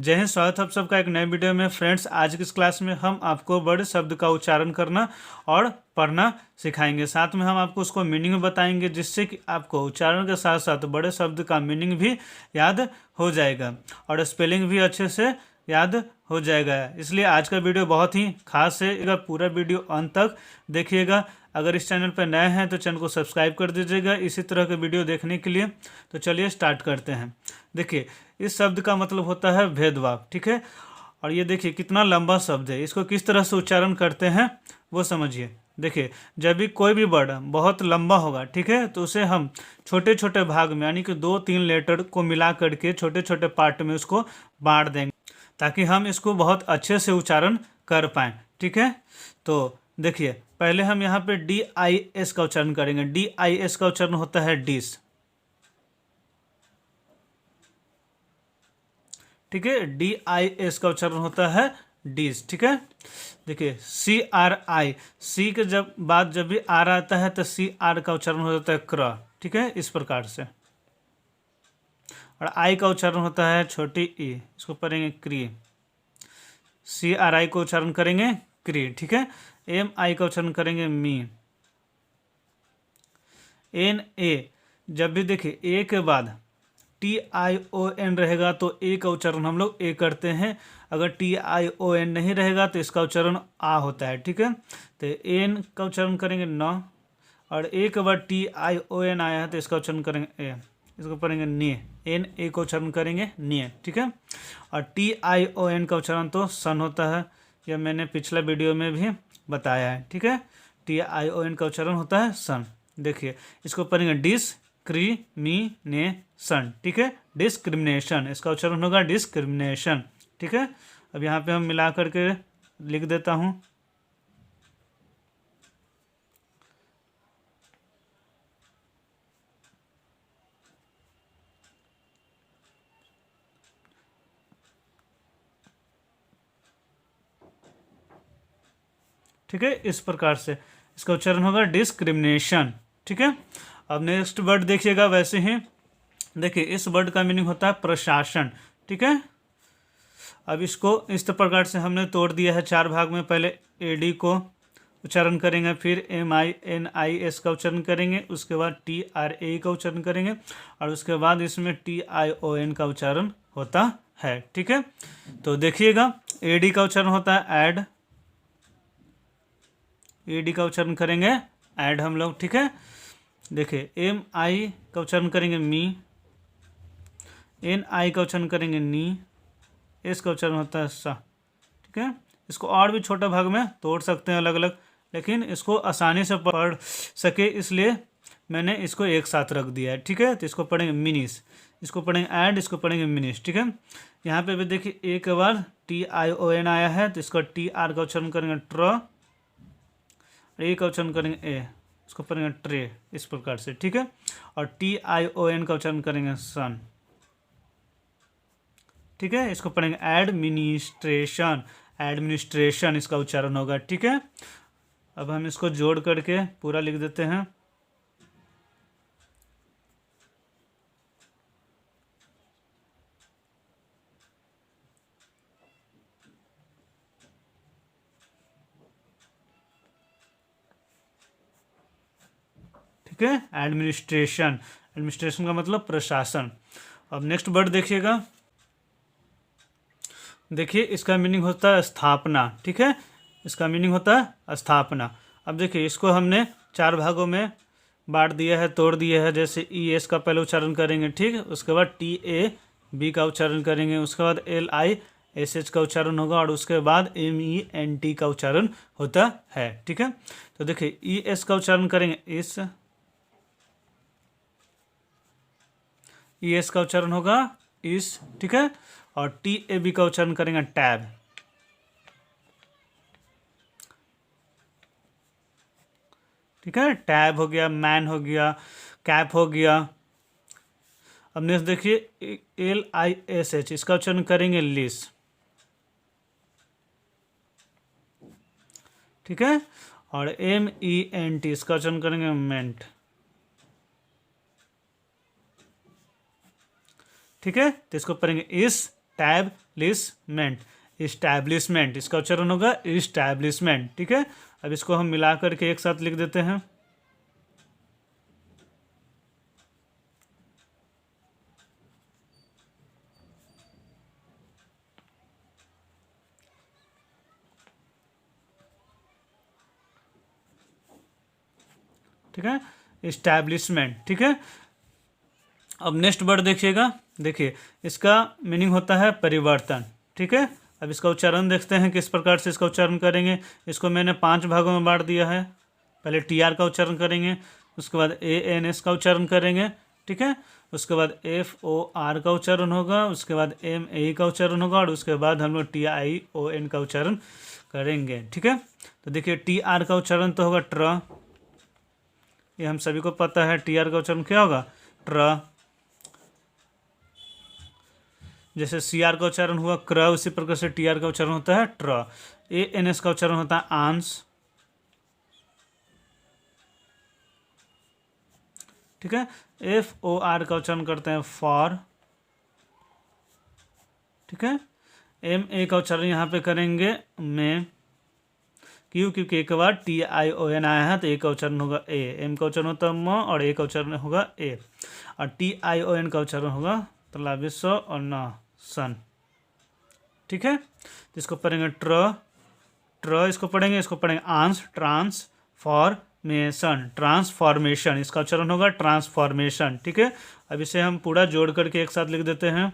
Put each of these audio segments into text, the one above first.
जय हिंद, स्वागत है आप सबका एक नए वीडियो में। फ्रेंड्स, आज की इस क्लास में हम आपको वर्ड शब्द का उच्चारण करना और पढ़ना सिखाएंगे। साथ में हम आपको उसको मीनिंग भी बताएंगे, जिससे कि आपको उच्चारण के साथ साथ बड़े शब्द का मीनिंग भी याद हो जाएगा और स्पेलिंग भी अच्छे से याद हो जाएगा। इसलिए आज का वीडियो बहुत ही खास है। अगर पूरा वीडियो अंत तक देखिएगा। अगर इस चैनल पर नए हैं तो चैनल को सब्सक्राइब कर दीजिएगा इसी तरह के वीडियो देखने के लिए। तो चलिए स्टार्ट करते हैं। देखिए, इस शब्द का मतलब होता है भेदभाव, ठीक है। और ये देखिए कितना लंबा शब्द है, इसको किस तरह से उच्चारण करते हैं वो समझिए। देखिए, जब भी कोई भी वर्ड बहुत लंबा होगा, ठीक है, तो उसे हम छोटे छोटे भाग में यानी कि 2-3 लेटर को मिला करके छोटे छोटे पार्ट में उसको बांट देंगे, ताकि हम इसको बहुत अच्छे से उच्चारण कर पाएँ, ठीक है। तो देखिए, पहले हम यहाँ पे DIS का उच्चारण करेंगे। DIS का उच्चारण होता है डिस, ठीक है। DIS का उच्चारण होता है डिस, ठीक है। देखिए, CRI, सी के जब बाद जब भी आर आता है तो CR का उच्चारण हो जाता है क्र, ठीक है, इस प्रकार से। और आई का उच्चारण होता है छोटी ई, इसको पढ़ेंगे क्री। CRI को उच्चारण करेंगे क्री, ठीक है। MI का उच्चारण करेंगे मी। NA, जब भी देखिए ए के बाद TION रहेगा तो ए का उच्चारण हम लोग ए करते हैं। अगर TION नहीं रहेगा तो इसका उच्चारण आ होता है, ठीक है। तो एन का उच्चारण करेंगे न, और ए के बाद TION आया है तो इसका उच्चारण करेंगे ए, इसको पढ़ेंगे ने। NA का उच्चारण करेंगे ने, ठीक है। और TION का उच्चारण तो सन होता है, यह मैंने पिछला वीडियो में भी बताया है, ठीक है। TION का उच्चारण होता है सन। देखिए, इसको पढ़ेंगे डिस्क्रिमिनेशन, ठीक है। डिस्क्रिमिनेशन, इसका उच्चारण होगा डिस्क्रिमिनेशन, ठीक है। अब यहाँ पे हम मिला करके लिख देता हूँ। ठीक है, इस प्रकार से इसका उच्चारण होगा डिस्क्रिमिनेशन, ठीक है। अब नेक्स्ट वर्ड देखिएगा वैसे ही। देखिए, इस वर्ड का मीनिंग होता है प्रशासन, ठीक है। अब इसको इस प्रकार से हमने तोड़ दिया है 4 भाग में। पहले AD को उच्चारण करेंगे, फिर MINIS का उच्चारण करेंगे, उसके बाद TRA का उच्चारण करेंगे, और उसके बाद इसमें TION का उच्चारण होता है, ठीक है। तो देखिएगा, AD का उच्चारण होता है एड, AD का उच्चारण करेंगे ऐड हम लोग, ठीक है। देखिए, MI का उच्चारण करेंगे मी, NI का उच्चारण करेंगे नी, S का उच्चारण होता है सा, ठीक है। इसको और भी छोटे भाग में तोड़ सकते हैं अलग अलग, लेकिन इसको आसानी से पढ़ सके इसलिए मैंने इसको एक साथ रख दिया है, ठीक है। तो इसको पढ़ेंगे मिनिस, इसको पढ़ेंगे ऐड, इसको पढ़ेंगे मिनिस, ठीक है। यहाँ पे भी देखिए ए के बाद TION आया है तो इसका TR का उच्चारण करेंगे ट्र, ए का उच्चारण करेंगे ए, इसको पढ़ेंगे ट्रे, इस प्रकार से, ठीक है। और TION का उच्चारण करेंगे सन, ठीक है। इसको पढ़ेंगे एडमिनिस्ट्रेशन, एडमिनिस्ट्रेशन इसका उच्चारण होगा, ठीक है। अब हम इसको जोड़ करके पूरा लिख देते हैं। ठीक है, एडमिनिस्ट्रेशन, एडमिनिस्ट्रेशन का मतलब प्रशासन। अब नेक्स्ट वर्ड देखिएगा। देखिए, इसका मीनिंग होता है स्थापना, ठीक है। इसका मीनिंग होता है स्थापना। अब देखिए, इसको हमने 4 भागों में बांट दिया है, तोड़ दिया है। जैसे ES का पहले उच्चारण करेंगे, ठीक है, उसके बाद TAB का उच्चारण करेंगे, उसके बाद LISH का उच्चारण होगा, और उसके बाद MENT का उच्चारण होता है, ठीक है। तो देखिए, ES का उच्चारण करेंगे इस, ES का उच्चारण होगा इस, ठीक है। और TAB का उच्चारण करेंगे टैब, ठीक है। टैब हो गया, मैन हो गया, कैप हो गया। अब नेक्स्ट देखिए, LISH, इसका उच्चारण करेंगे लिस, ठीक है। और MENT, इसका उच्चारण करेंगे मेंट, ठीक है। तो इसको पढ़ेंगे इस इस्टैब्लिशमेंट, इस्टैब्लिशमेंट इसका उच्चारण होगा इस्टैब्लिशमेंट। ठीक है, अब इसको हम मिला करके एक साथ लिख देते हैं। ठीक है, इस्टैब्लिशमेंट। ठीक है, अब नेक्स्ट वर्ड देखिएगा। देखिए इसका मीनिंग होता है परिवर्तन। ठीक है, अब इसका उच्चारण देखते हैं किस प्रकार से इसका उच्चारण करेंगे। इसको मैंने 5 भागों में बांट दिया है। पहले TR का उच्चारण करेंगे, उसके बाद ANS का उच्चारण करेंगे। ठीक है, उसके बाद FOR का उच्चारण होगा, उसके बाद MA का उच्चारण होगा, और उसके बाद हम लोग TION का उच्चारण करेंगे। ठीक है, तो देखिए TR का उच्चारण तो होगा ट्र, ये हम सभी को पता है। TR का उच्चारण क्या होगा? ट्र। जैसे CR का उच्चारण हुआ क्र, उसी प्रकार से TR का उच्चारण होता है ट्र। ANS का उच्चारण होता है आंस। ठीक है, FOR का उच्चारण करते हैं फॉर। ठीक है, MA का उच्चारण यहाँ पे करेंगे में। क्यों? क्योंकि एक बार TION आया है तो A का उच्चारण होगा ए, M का उच्चारण होता है म, और A का उच्चारण होगा ए, और TION का उच्चारण होगा तलाविस और न सन। ठीक है, तो इसको पढ़ेंगे ट्र, ट्र इसको पढ़ेंगे, इसको पढ़ेंगे आंस, ट्रांसफॉर्मेशन, ट्रांसफॉर्मेशन इसका उच्चारण होगा ट्रांसफॉर्मेशन। ठीक है, अब इसे हम पूरा जोड़ करके एक साथ लिख देते हैं।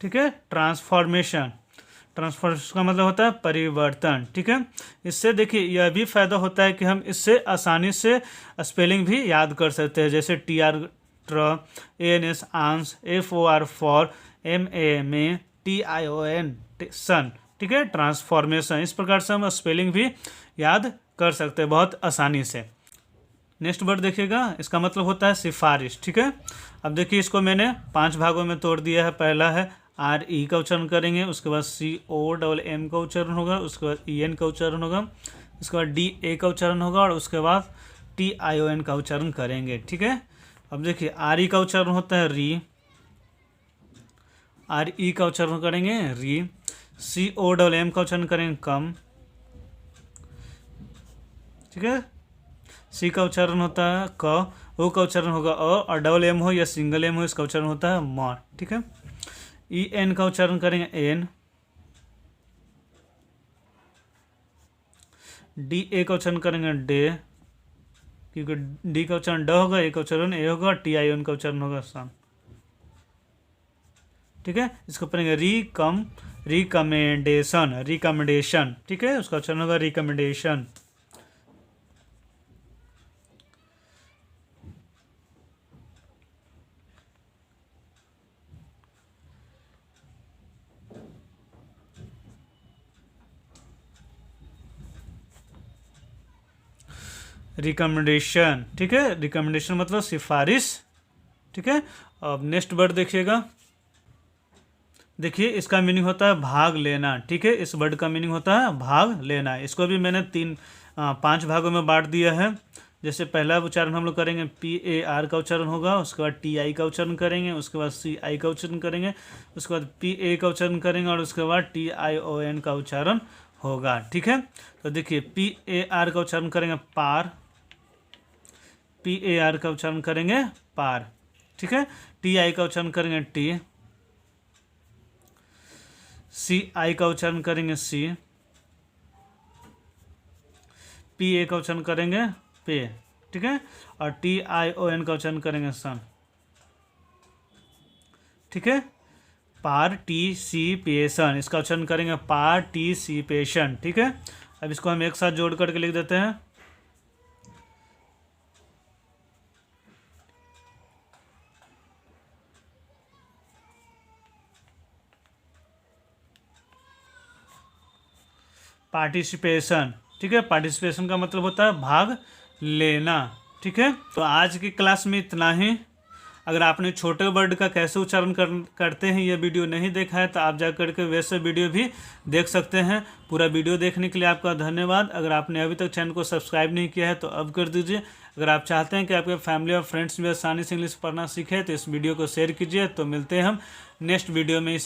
ठीक है, ट्रांसफॉर्मेशन, ट्रांसफॉर्मेशन का मतलब होता है परिवर्तन। ठीक है, इससे देखिए यह भी फायदा होता है कि हम इससे आसानी से स्पेलिंग भी याद कर सकते हैं। जैसे TR ट्र, ANS आंस, FOR फॉर, MA में, TION सन। ठीक है, ट्रांसफॉर्मेशन, इस प्रकार से हम स्पेलिंग भी याद कर सकते हैं बहुत आसानी से। नेक्स्ट वर्ड देखिएगा, इसका मतलब होता है सिफारिश। ठीक है, अब देखिए इसको मैंने 5 भागों में तोड़ दिया है। पहला है RE का उच्चारण करेंगे, उसके बाद COM का उच्चारण होगा, उसके बाद EN का उच्चारण होगा, उसके बाद DA का उच्चारण होगा, और उसके बाद TION का उच्चारण करेंगे। ठीक है, अब देखिए RE का उच्चारण होता है री, RE का उच्चारण करेंगे री, COM का उच्चारण करेंगे कम। ठीक है, C का उच्चारण होता है क, O का उच्चारण होगा और डबल M हो या सिंगल M हो इसका उच्चारण होता है म। ठीक है, EN का उच्चारण करेंगे एन, DA का उच्चारण करेंगे डे, क्योंकि D का उच्चारण ड होगा, A का उच्चारण ए होगा, TION का उच्चारण होगा सन। ठीक है, इसको पढ़ेंगे रिकमेंडेशन, रिकमेंडेशन। ठीक है, उसका उच्चारण होगा रिकमेंडेशन। रिकमेंडेशन। ठीक है, रिकमेंडेशन मतलब सिफारिश। ठीक है, अब नेक्स्ट वर्ड देखिएगा। देखिए इसका मीनिंग होता है भाग लेना। ठीक है, इस वर्ड का मीनिंग होता है भाग लेना। इसको भी मैंने 5 भागों में बांट दिया है। जैसे पहला उच्चारण हम लोग करेंगे PAR का उच्चारण होगा, उसके बाद TI का उच्चारण करेंगे, उसके बाद CI का उच्चारण करेंगे, उसके बाद PA का उच्चारण करेंगे, और उसके बाद TION का उच्चारण होगा। ठीक है, तो देखिए PAR का उच्चारण करेंगे पार, PAR का उच्चारण करेंगे पार। ठीक है, TI का उच्चारण करेंगे टी, CI का उच्चारण करेंगे सी, PA का उच्चारण करेंगे पे। ठीक है, और TION का उच्चारण करेंगे सन। ठीक है, पार्टिसिपेशन इसका उच्चारण करेंगे पार्टिसिपेशन। ठीक है, अब इसको हम एक साथ जोड़ करके लिख देते हैं। पार्टिसिपेशन। ठीक है, पार्टिसिपेशन का मतलब होता है भाग लेना। ठीक है, तो आज की क्लास में इतना ही। अगर आपने छोटे वर्ड का कैसे उच्चारण करते हैं ये वीडियो नहीं देखा है तो आप जा करके वैसे वीडियो भी देख सकते हैं। पूरा वीडियो देखने के लिए आपका धन्यवाद। अगर आपने अभी तक चैनल को सब्सक्राइब नहीं किया है तो अब कर दीजिए। अगर आप चाहते हैं कि आपके फैमिली और फ्रेंड्स भी आसानी से इंग्लिश पढ़ना सीखें तो इस वीडियो को शेयर कीजिए। तो मिलते हैं हम नेक्स्ट वीडियो में। इसी